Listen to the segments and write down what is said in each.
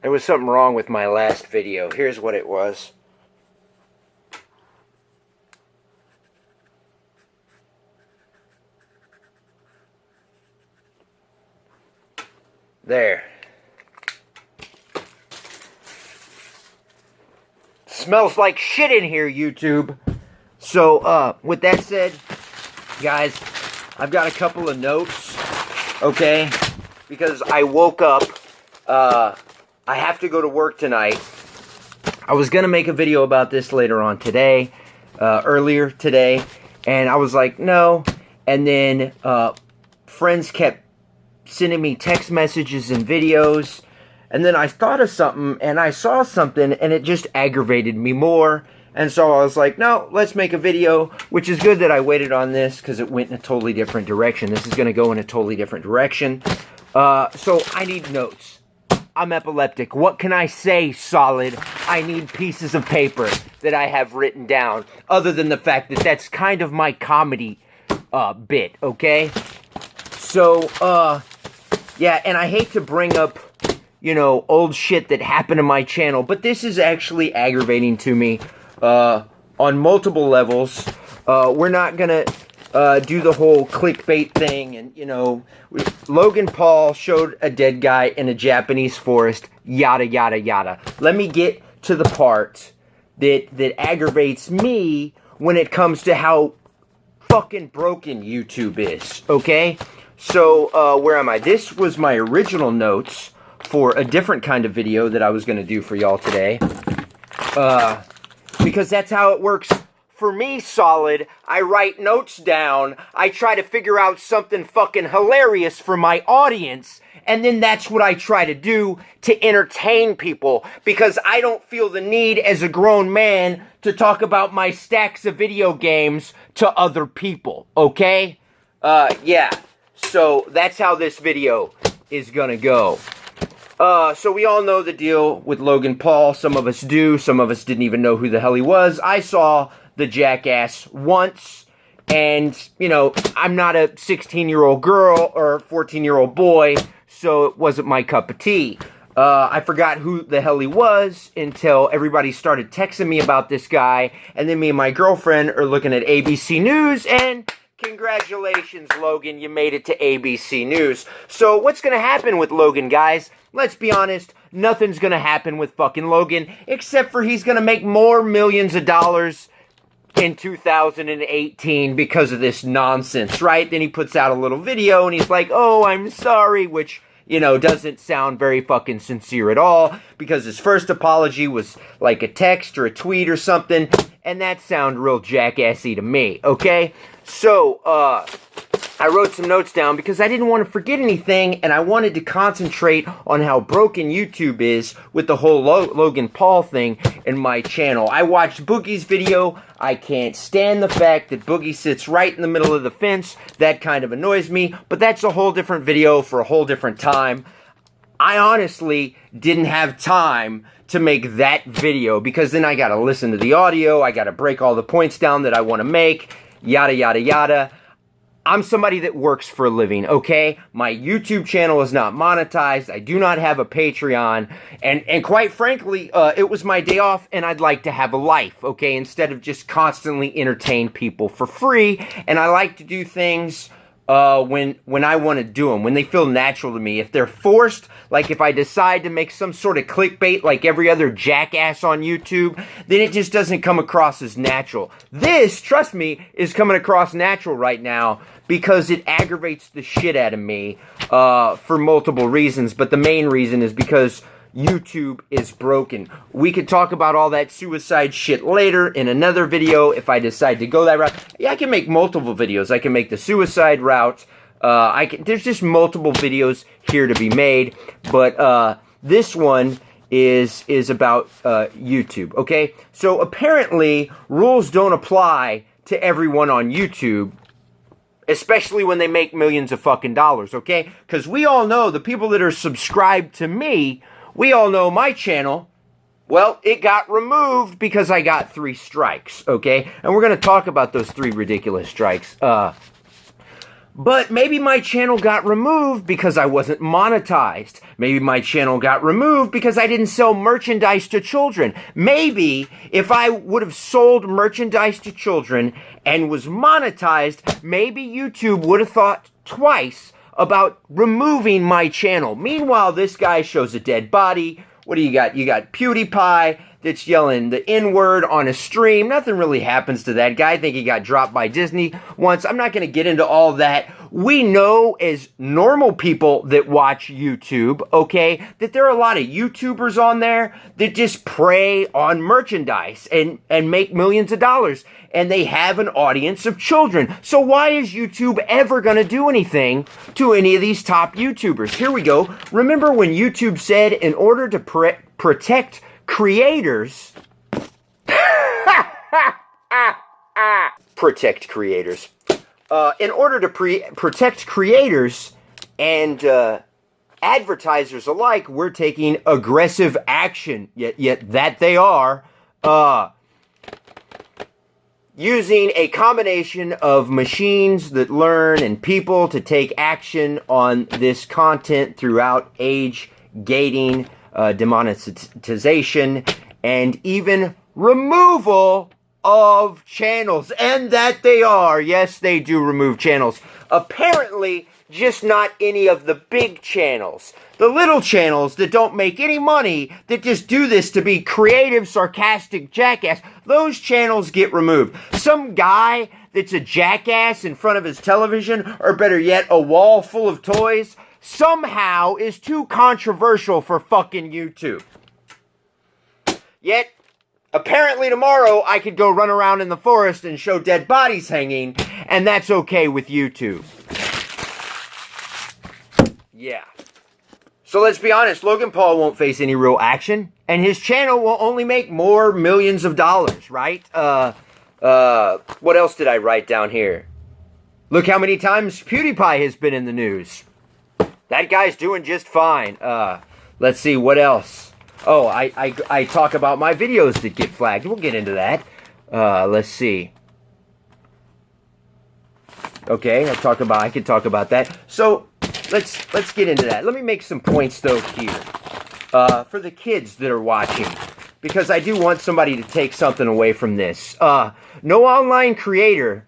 There was something wrong with my last video. Here's what it was. There. Smells like shit in here, YouTube. So, with that said, guys, I've got a couple of notes, okay? Because I woke up, I have to go to work tonight. I was going to make a video about this later on today, earlier today, and I was like, no. And then, friends kept sending me text messages and videos, and then I thought of something, and I saw something, and it just aggravated me more. And so I was like, no, let's make a video, which is good that I waited on this, because it went in a totally different direction. This is going to go in a totally different direction. So I need notes. I'm epileptic. What can I say, Solid? I need pieces of paper that I have written down, other than the fact that that's kind of my comedy bit, okay? So, yeah, and I hate to bring up, you know, old shit that happened to my channel, but this is actually aggravating to me on multiple levels. We're not gonna do the whole clickbait thing, and, you know, Logan Paul showed a dead guy in a Japanese forest, yada, yada, yada. Let me get to the part that aggravates me when it comes to how fucking broken YouTube is, okay? So, where am I? This was my original notes for a different kind of video that I was going to do for y'all today. Because that's how it works for me, Solid. I write notes down, I try to figure out something fucking hilarious for my audience, and then that's what I try to do to entertain people, because I don't feel the need as a grown man to talk about my stacks of video games to other people, okay? Yeah. So that's how this video is gonna go. So we all know the deal with Logan Paul. Some of us do. Some of us didn't even know who the hell he was. I saw the jackass once, and, you know, I'm not a 16-year-old girl or 14-year-old boy, so it wasn't my cup of tea. I forgot who the hell he was until everybody started texting me about this guy, and then me and my girlfriend are looking at ABC News, and congratulations, Logan, you made it to ABC News. So what's going to happen with Logan, guys? Let's be honest, nothing's going to happen with fucking Logan, except for he's going to make more millions of dollars in 2018 because of this nonsense, right? Then he puts out a little video and he's like, oh, I'm sorry, which, you know, doesn't sound very fucking sincere at all, because his first apology was like a text or a tweet or something, and that sounded real jackassy to me, okay? So, I wrote some notes down because I didn't want to forget anything, and I wanted to concentrate on how broken YouTube is with the whole Logan Paul thing in my channel. I watched Boogie's video. I can't stand the fact that Boogie sits right in the middle of the fence. That kind of annoys me, but that's a whole different video for a whole different time. I honestly didn't have time to make that video, because then I gotta listen to the audio, I gotta break all the points down that I want to make, yada, yada, yada. I'm somebody that works for a living, okay? My YouTube channel is not monetized. I do not have a Patreon. And quite frankly, it was my day off, and I'd like to have a life, okay? Instead of just constantly entertain people for free. And I like to do things when I want to do them, when they feel natural to me. If they're forced, like if I decide to make some sort of clickbait like every other jackass on YouTube, then it just doesn't come across as natural. This, trust me, is coming across natural right now because it aggravates the shit out of me for multiple reasons, but the main reason is because YouTube is broken. We could talk about all that suicide shit later in another video if I decide to go that route. Yeah, I can make multiple videos. I can make the suicide route. There's just multiple videos here to be made, but this one is about YouTube, okay? So apparently, rules don't apply to everyone on YouTube, especially when they make millions of fucking dollars, okay? Because we all know, the people that are subscribed to me, we all know my channel, well, it got removed because I got 3 strikes, okay? And we're going to talk about those 3 ridiculous strikes. But maybe my channel got removed because I wasn't monetized. Maybe my channel got removed because I didn't sell merchandise to children. Maybe if I would have sold merchandise to children and was monetized, maybe YouTube would have thought twice about removing my channel. Meanwhile, this guy shows a dead body. What do you got? You got PewDiePie that's yelling the N-word on a stream. Nothing really happens to that guy. I think he got dropped by Disney once. I'm not going to get into all that. We know as normal people that watch YouTube, okay, that there are a lot of YouTubers on there that just prey on merchandise and make millions of dollars. And they have an audience of children. So why is YouTube ever going to do anything to any of these top YouTubers? Here we go. Remember when YouTube said in order to protect creators, protect creators. In order to protect creators and advertisers alike, we're taking aggressive action. Yet that they are. Using a combination of machines that learn and people to take action on this content throughout age gating, demonetization, and even removal of channels. And that they are. Yes, they do remove channels. Apparently, just not any of the big channels. The little channels that don't make any money, that just do this to be creative, sarcastic jackass, those channels get removed. Some guy that's a jackass in front of his television, or better yet, a wall full of toys, somehow is too controversial for fucking YouTube. Yet, apparently tomorrow I could go run around in the forest and show dead bodies hanging, and that's okay with YouTube. Yeah. So let's be honest, Logan Paul won't face any real action, and his channel will only make more millions of dollars, right? What else did I write down here? Look how many times PewDiePie has been in the news. That guy's doing just fine. Let's see, what else? Oh, I talk about my videos that get flagged. We'll get into that. Let's see. Okay, I could talk about that. So let's get into that. Let me make some points though here for the kids that are watching, because I do want somebody to take something away from this. No online creator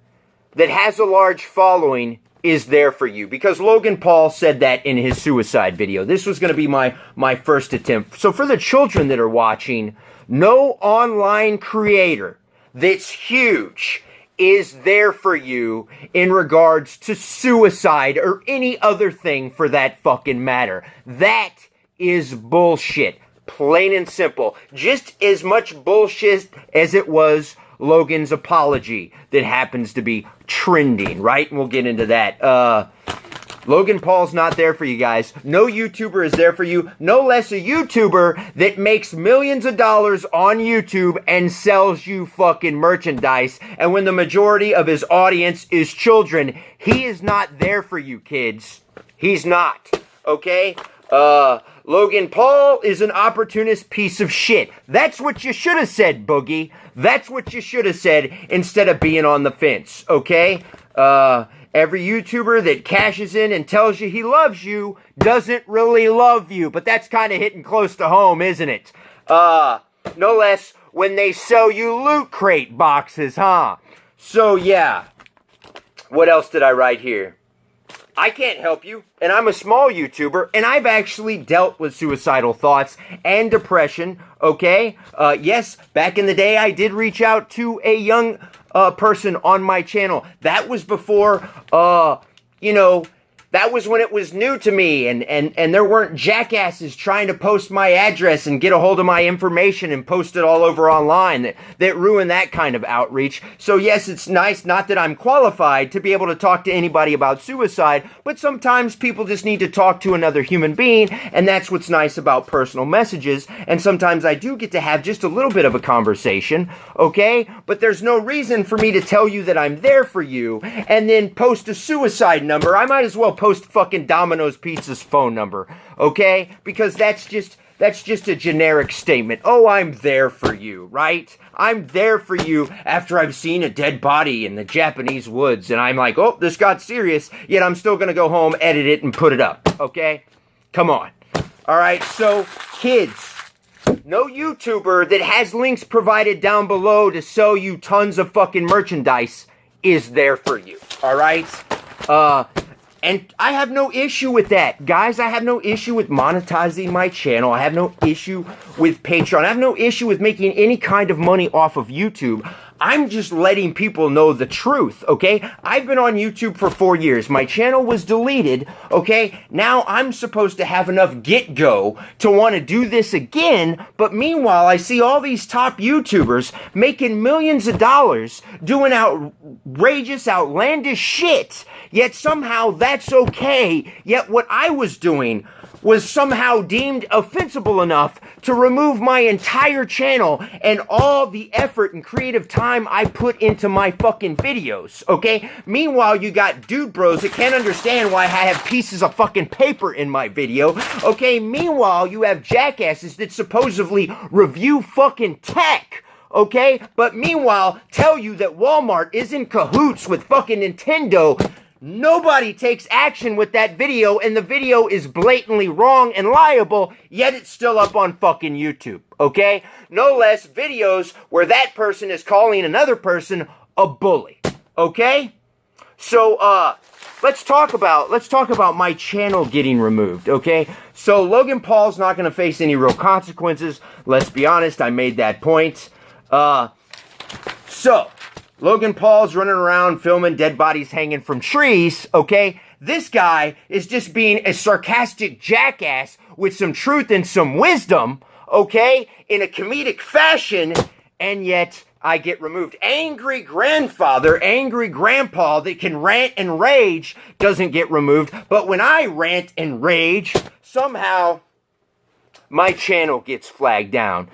that has a large following is there for you, because Logan Paul said that in his suicide video. This was going to be my first attempt. So for the children that are watching, no online creator that's huge is there for you in regards to suicide or any other thing for that fucking matter. That is bullshit. Plain and simple. Just as much bullshit as it was Logan's apology that happens to be trending, right? And we'll get into that. Logan Paul's not there for you guys. No YouTuber is there for you. No less a YouTuber that makes millions of dollars on YouTube and sells you fucking merchandise. And when the majority of his audience is children, he is not there for you, kids. He's not. Okay? Logan Paul is an opportunist piece of shit. That's what you should have said, Boogie. That's what you should have said instead of being on the fence. Okay? Every YouTuber that cashes in and tells you he loves you doesn't really love you. But that's kind of hitting close to home, isn't it? No less when they sell you Loot Crate boxes, huh? So, yeah. What else did I write here? I can't help you, and I'm a small YouTuber, and I've actually dealt with suicidal thoughts and depression, okay? Yes, back in the day, I did reach out to a young person on my channel. That was before, that was when it was new to me, and there weren't jackasses trying to post my address and get a hold of my information and post it all over online that ruined that kind of outreach. So yes, it's nice, not that I'm qualified to be able to talk to anybody about suicide, but sometimes people just need to talk to another human being, and that's what's nice about personal messages. And sometimes I do get to have just a little bit of a conversation, okay? But there's no reason for me to tell you that I'm there for you and then post a suicide number. I might as well post fucking Domino's Pizza's phone number, okay? Because that's just That's just a generic statement. Oh, I'm there for you, right? I'm there for you after I've seen a dead body in the Japanese woods, and I'm like, oh, this got serious, yet I'm still gonna go home, edit it, and put it up, okay? Come on. All right, so, kids, no YouTuber that has links provided down below to sell you tons of fucking merchandise is there for you, all right? And I have no issue with that. Guys, I have no issue with monetizing my channel. I have no issue with Patreon. I have no issue with making any kind of money off of YouTube. I'm just letting people know the truth, okay? I've been on YouTube for 4 years. My channel was deleted, okay? Now I'm supposed to have enough get-go to want to do this again, but meanwhile, I see all these top YouTubers making millions of dollars doing outrageous, outlandish shit, yet somehow that's okay, yet what I was doing was somehow deemed offensible enough to remove my entire channel and all the effort and creative time I put into my fucking videos, okay? Meanwhile, you got dude bros that can't understand why I have pieces of fucking paper in my video, okay? Meanwhile, you have jackasses that supposedly review fucking tech, okay? But meanwhile, tell you that Walmart is in cahoots with fucking Nintendo. Nobody takes action with that video, and the video is blatantly wrong and liable, yet it's still up on fucking YouTube, okay? No less videos where that person is calling another person a bully, okay? So, let's talk about my channel getting removed, okay? So, Logan Paul's not going to face any real consequences. Let's be honest, I made that point. Logan Paul's running around filming dead bodies hanging from trees, okay? This guy is just being a sarcastic jackass with some truth and some wisdom, okay? In a comedic fashion, and yet I get removed. Angry grandfather, angry grandpa that can rant and rage doesn't get removed, but when I rant and rage, somehow my channel gets flagged down.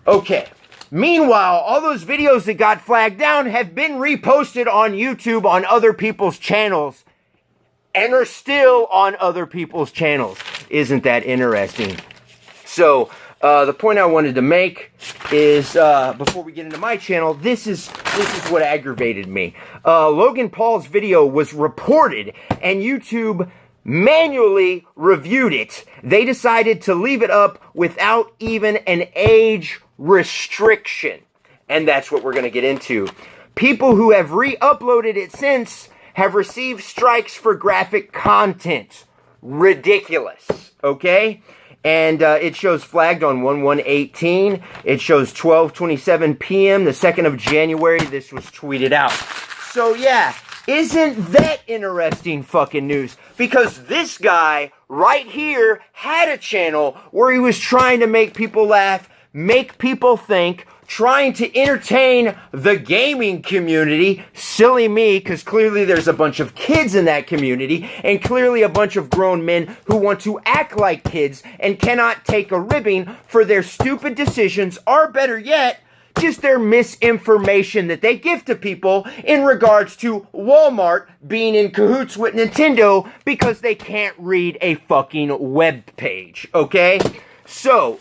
Okay. Meanwhile, all those videos that got flagged down have been reposted on YouTube on other people's channels and are still on other people's channels. Isn't that interesting? So, the point I wanted to make is, before we get into my channel, this is what aggravated me. Logan Paul's video was reported and YouTube manually reviewed it. They decided to leave it up without even an age restriction. And that's what we're going to get into. People who have re-uploaded it since have received strikes for graphic content. Ridiculous. Okay? And it shows flagged on 1/1/18. It shows 12:27 p.m. the 2nd of January. This was tweeted out. So yeah, isn't that interesting fucking news? Because this guy right here had a channel where he was trying to make people laugh, make people think, trying to entertain the gaming community. Silly me, because clearly there's a bunch of kids in that community, and clearly a bunch of grown men who want to act like kids and cannot take a ribbing for their stupid decisions, or better yet, just their misinformation that they give to people in regards to Walmart being in cahoots with Nintendo because they can't read a fucking web page, okay? So,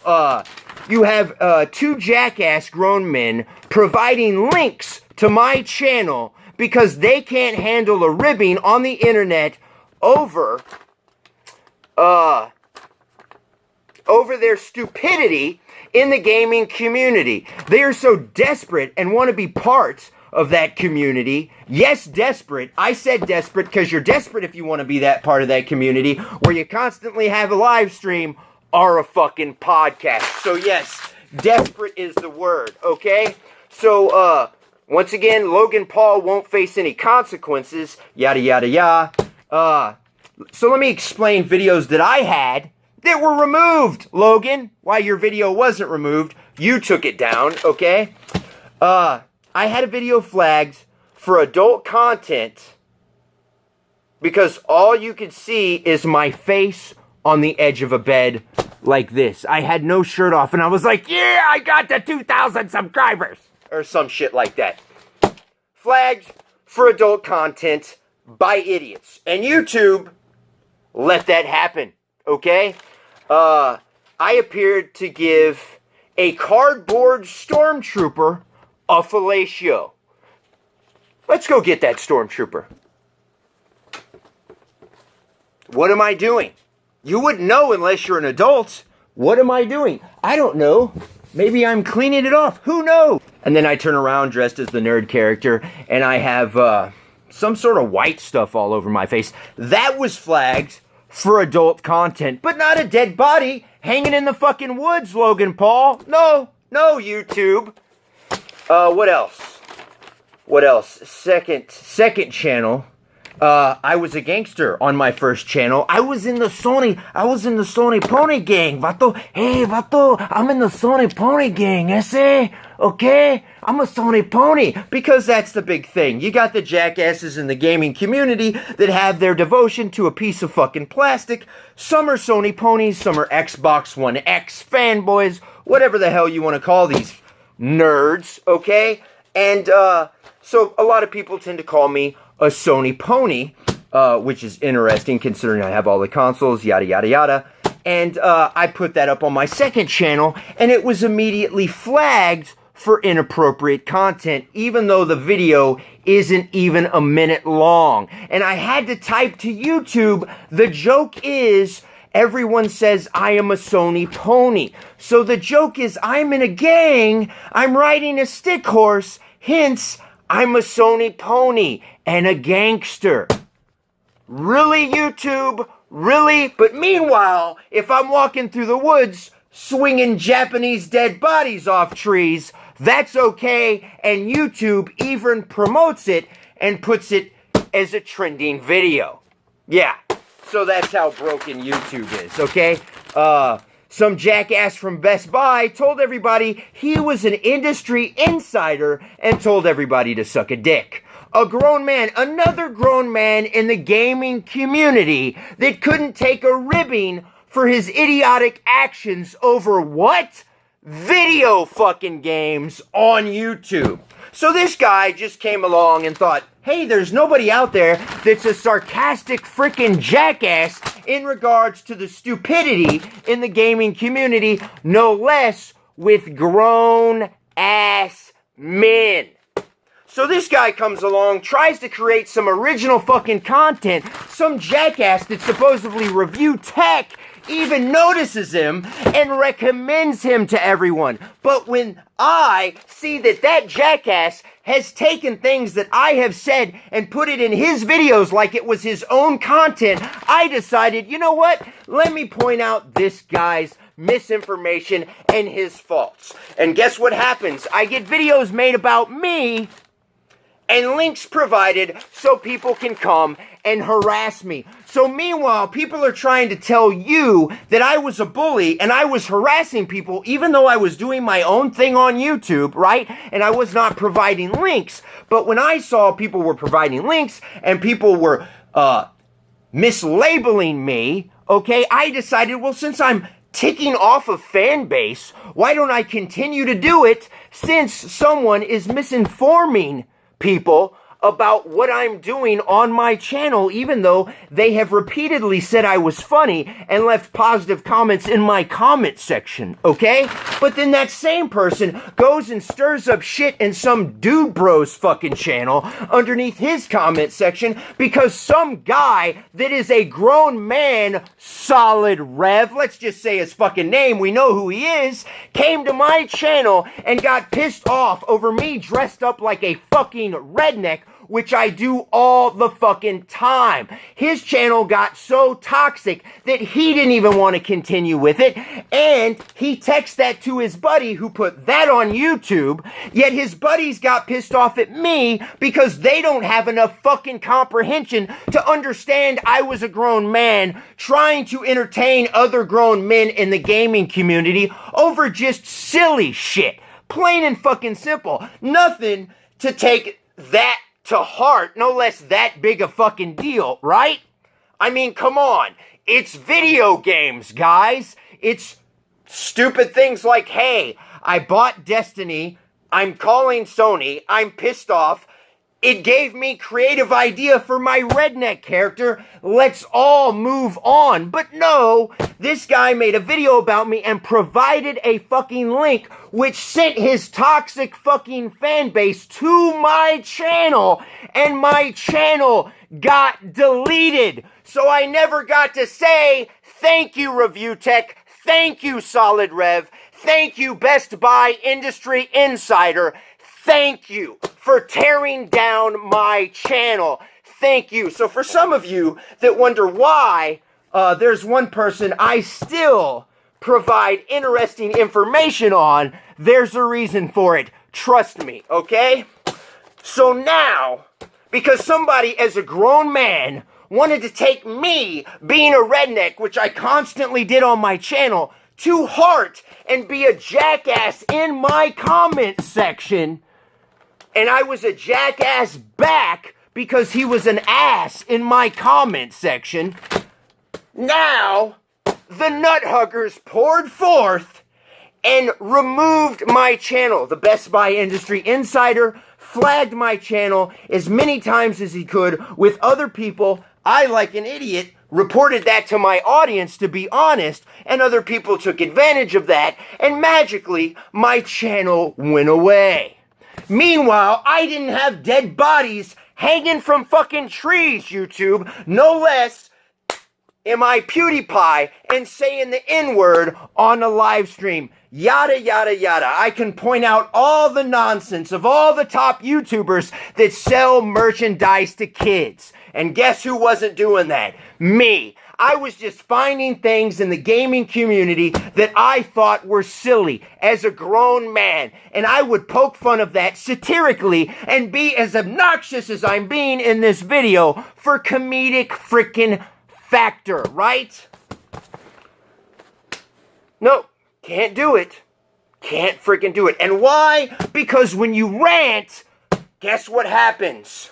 you have two jackass grown men providing links to my channel because they can't handle a ribbing on the internet over their stupidity in the gaming community. They are so desperate and want to be part of that community. Yes, desperate. I said desperate because you're desperate if you want to be that part of that community where you constantly have a live stream or a fucking podcast. So yes, desperate is the word, okay? So, once again, Logan Paul won't face any consequences, yada, yada, yada. So let me explain videos that I had that were removed, Logan. Why your video wasn't removed, you took it down, okay? I had a video flagged for adult content because all you could see is my face on the edge of a bed like this. I had no shirt off and I was like, yeah, I got the 2,000 subscribers. Or some shit like that. Flagged for adult content by idiots. And YouTube let that happen, okay? I I appeared to give a cardboard stormtrooper a fellatio. Let's go get that stormtrooper. What am I doing? You wouldn't know unless you're an adult. What am I doing? I don't know. Maybe I'm cleaning it off. Who knows? And then I turn around dressed as the nerd character, and I have some sort of white stuff all over my face. That was flagged for adult content, but not a dead body hanging in the fucking woods, Logan Paul. No, YouTube. What else? Second channel. I was a gangster on my first channel. I was in the Sony Pony gang, vato. Hey, vato, I'm in the Sony Pony gang, ese? Okay? I'm a Sony Pony. Because that's the big thing. You got the jackasses in the gaming community that have their devotion to a piece of fucking plastic. Some are Sony Ponies, some are Xbox One X fanboys, whatever the hell you want to call these nerds, okay? And, so a lot of people tend to call me a Sony Pony, which is interesting considering I have all the consoles, yada, yada, yada. And I put that up on my second channel, and it was immediately flagged for inappropriate content, even though the video isn't even a minute long. And I had to type to YouTube, the joke is, everyone says I am a Sony Pony. So the joke is I'm in a gang, I'm riding a stick horse, hence, I'm a Sony Pony and a gangster. Really, YouTube? Really? But meanwhile, if I'm walking through the woods, swinging Japanese dead bodies off trees, that's okay, and YouTube even promotes it and puts it as a trending video. Yeah, so that's how broken YouTube is, okay? Some jackass from Best Buy told everybody he was an industry insider and told everybody to suck a dick. A grown man, another grown man in the gaming community that couldn't take a ribbing for his idiotic actions over what? Video fucking games on YouTube. So this guy just came along and thought, hey, there's nobody out there that's a sarcastic freaking jackass in regards to the stupidity in the gaming community, no less with grown-ass men. So this guy comes along, tries to create some original fucking content. Some jackass that supposedly review tech even notices him and recommends him to everyone. But when I see that that jackass has taken things that I have said and put it in his videos like it was his own content, I decided, you know what? Let me point out this guy's misinformation and his faults. And guess what happens? I get videos made about me and links provided so people can come and harass me. So meanwhile, people are trying to tell you that I was a bully and I was harassing people even though I was doing my own thing on YouTube, right? And I was not providing links. But when I saw people were providing links and people were mislabeling me, okay, I decided, well, since I'm ticking off a fan base, why don't I continue to do it since someone is misinforming people about what I'm doing on my channel, even though they have repeatedly said I was funny and left positive comments in my comment section, okay? But then that same person goes and stirs up shit in some dude bro's fucking channel underneath his comment section because some guy that is a grown man, Solid Rev, let's just say his fucking name, we know who he is, came to my channel and got pissed off over me dressed up like a fucking redneck, which I do all the fucking time. His channel got so toxic that he didn't even want to continue with it, and he texted that to his buddy who put that on YouTube, yet his buddies got pissed off at me because they don't have enough fucking comprehension to understand I was a grown man trying to entertain other grown men in the gaming community over just silly shit. Plain and fucking simple. Nothing to take that to heart, no less that big a fucking deal, right? I mean, come on. It's video games, guys. It's stupid things like, hey, I bought Destiny, I'm calling Sony, I'm pissed off, It gave me creative idea for my redneck character. Let's all move on. But no, this guy made a video about me and provided a fucking link which sent his toxic fucking fan base to my channel, and my channel got deleted. So I never got to say thank you, Review Tech. Thank you, Solid Rev. Thank you, Best Buy Industry Insider. Thank you for tearing down my channel. Thank you. So for some of you that wonder why there's one person I still provide interesting information on, there's a reason for it. Trust me, okay? So now, because somebody as a grown man wanted to take me being a redneck, which I constantly did on my channel, to heart and be a jackass in my comment section, and I was a jackass back because he was an ass in my comment section, now the nut huggers poured forth and removed my channel. The Best Buy Industry Insider flagged my channel as many times as he could with other people. I, like an idiot, reported that to my audience, to be honest, and other people took advantage of that, and magically, my channel went away. Meanwhile, I didn't have dead bodies hanging from fucking trees, YouTube. No less am I PewDiePie and saying the N-word on a live stream. Yada, yada, yada. I can point out all the nonsense of all the top YouTubers that sell merchandise to kids. And guess who wasn't doing that? Me. I was just finding things in the gaming community that I thought were silly as a grown man. And I would poke fun of that satirically and be as obnoxious as I'm being in this video for comedic frickin' factor, right? No, can't do it. Can't frickin' do it. And why? Because when you rant, guess what happens?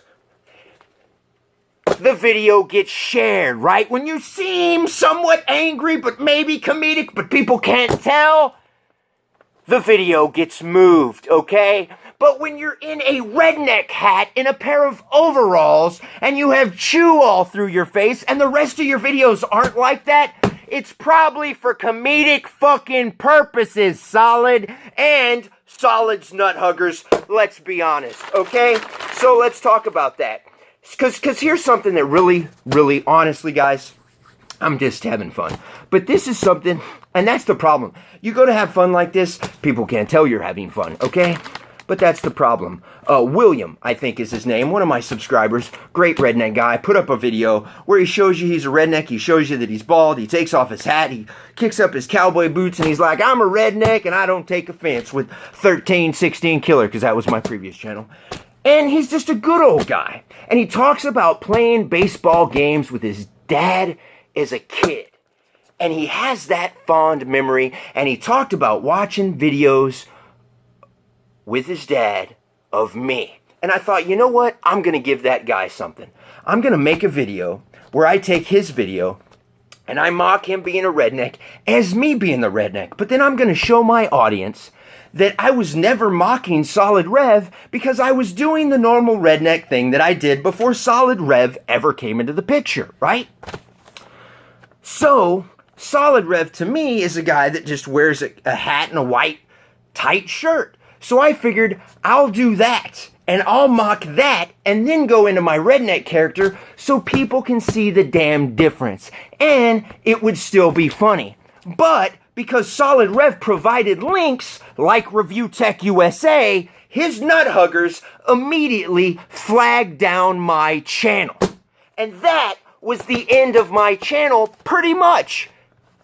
The video gets shared, right? When you seem somewhat angry, but maybe comedic, but people can't tell, the video gets moved, okay? But when you're in a redneck hat, in a pair of overalls, and you have chew all through your face, and the rest of your videos aren't like that, it's probably for comedic fucking purposes, Solid. And Solid's nut huggers, let's be honest, okay? So let's talk about that. Because here's something that really, honestly, guys, I'm just having fun. But this is something, and that's the problem. You go to have fun like this, people can't tell you're having fun, okay? But that's the problem. William, I think is his name, one of my subscribers, great redneck guy, put up a video where he shows you he's a redneck, he shows you that he's bald, he takes off his hat, he kicks up his cowboy boots, and he's like, I'm a redneck, and I don't take offense with 1316 Killer, because that was my previous channel. And he's just a good old guy. And he talks about playing baseball games with his dad as a kid. And he has that fond memory. And he talked about watching videos with his dad of me. And I thought, you know what? I'm going to give that guy something. I'm going to make a video where I take his video and I mock him being a redneck as me being the redneck. But then I'm going to show my audience that I was never mocking Solid Rev because I was doing the normal redneck thing that I did before Solid Rev ever came into the picture, right? So, Solid Rev to me is a guy that just wears a hat and a white tight shirt. So I figured I'll do that and I'll mock that and then go into my redneck character so people can see the damn difference. And it would still be funny. But because Solid Rev provided links like Review Tech USA, his nut huggers immediately flagged down my channel. And that was the end of my channel, pretty much.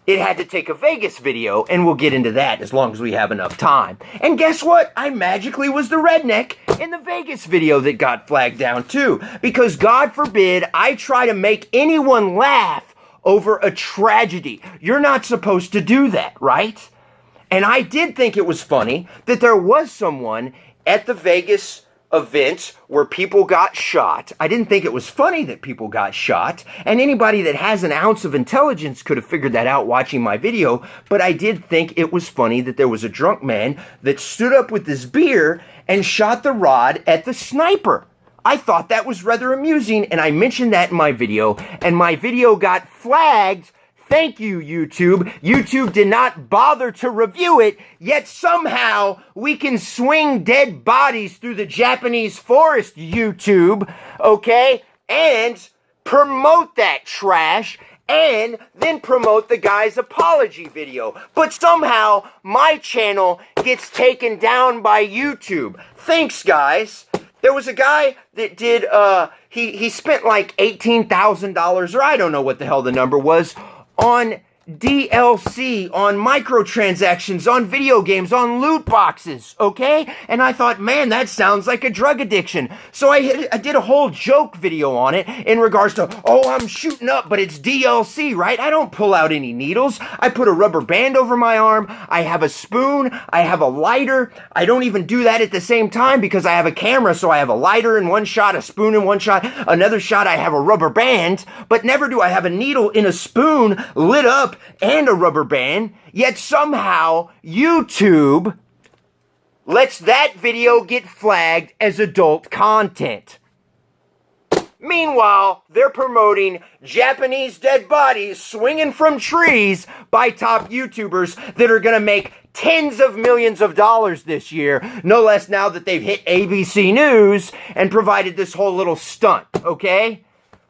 It had to take a Vegas video, and we'll get into that as long as we have enough time. And guess what? I magically was the redneck in the Vegas video that got flagged down too. Because God forbid I try to make anyone laugh over a tragedy. You're not supposed to do that, right? And I did think it was funny that there was someone at the Vegas event where people got shot. I didn't think it was funny that people got shot, and anybody that has an ounce of intelligence could have figured that out watching my video, but I did think it was funny that there was a drunk man that stood up with his beer and shot the rod at the sniper. I thought that was rather amusing, and I mentioned that in my video, and my video got flagged. Thank you, YouTube. YouTube did not bother to review it, yet somehow we can swing dead bodies through the Japanese forest, YouTube, okay? And promote that trash, and then promote the guy's apology video. But somehow, my channel gets taken down by YouTube. Thanks, guys. There was a guy that did, he spent like $18,000, or I don't know what the hell the number was, on DLC, on microtransactions, on video games, on loot boxes, okay? And I thought, man, that sounds like a drug addiction. So I did a whole joke video on it in regards to, oh, I'm shooting up, but it's DLC, right? I don't pull out any needles. I put a rubber band over my arm. I have a spoon. I have a lighter. I don't even do that at the same time because I have a camera, so I have a lighter in one shot, a spoon in one shot, another shot I have a rubber band, but never do I have a needle in a spoon lit up and a rubber band, yet somehow YouTube lets that video get flagged as adult content. Meanwhile, they're promoting Japanese dead bodies swinging from trees by top YouTubers that are going to make tens of millions of dollars this year, no less now that they've hit ABC News and provided this whole little stunt, okay?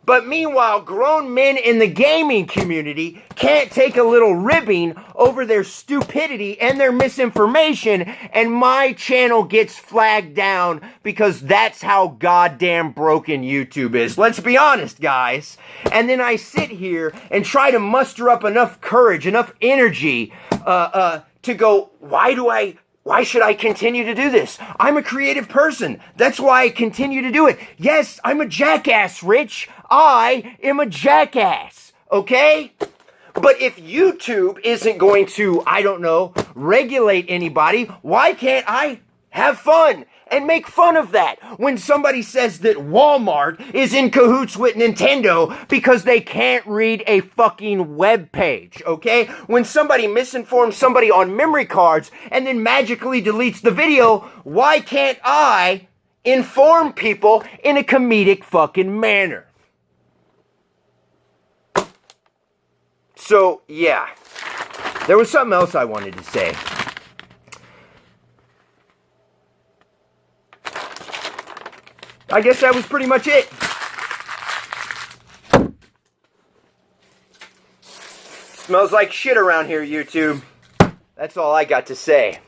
But meanwhile, grown men in the gaming community can't take a little ribbing over their stupidity and their misinformation, and my channel gets flagged down because that's how goddamn broken YouTube is. Let's be honest, guys. And then I sit here and try to muster up enough courage, enough energy to go, why should I continue to do this? I'm a creative person. That's why I continue to do it. Yes, I'm a jackass, Rich. I am a jackass, okay? But if YouTube isn't going to, I don't know, regulate anybody, why can't I have fun and make fun of that when somebody says that Walmart is in cahoots with Nintendo because they can't read a fucking web page, okay? When somebody misinforms somebody on memory cards and then magically deletes the video, why can't I inform people in a comedic fucking manner? So, yeah. There was something else I wanted to say. I guess that was pretty much it. Smells like shit around here, YouTube. That's all I got to say.